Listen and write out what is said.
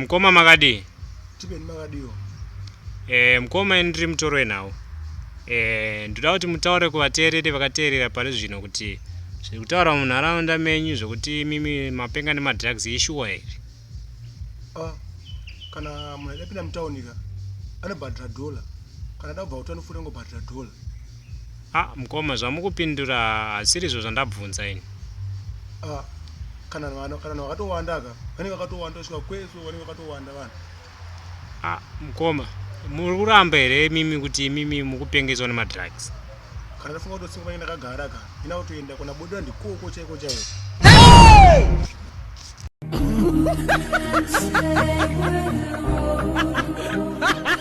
mkoma makadi. Tipeni makadiyo. Mkoma ndiri mutoro nawo. Ndoda kuti mutaure kuvateereri vakateerera pari zvino kuti zviri kutaura munharaunda menyu zvokuti mimi mapenga nemadrugs ishuwa here. Kana munhu achapinda mutaunika anobhadhira $. Kana dabva utano futi angobhadhira $. Mkoma zvamukupindura hasiri izvo zvandabvunza ini. Kana vanhu vakatowanda aka vanenge vakatowanda kusvika kweso vanenge vakatowanda vanhu. Mkoma muri kuramba here mimi kuti mimi mukupengeswa nemadrugs? Kana ndafunga kuti usiku panenge ndakagara aka ina kutoenda kuna bodwa ndikoko chaiko chaiko. Ha ha ha!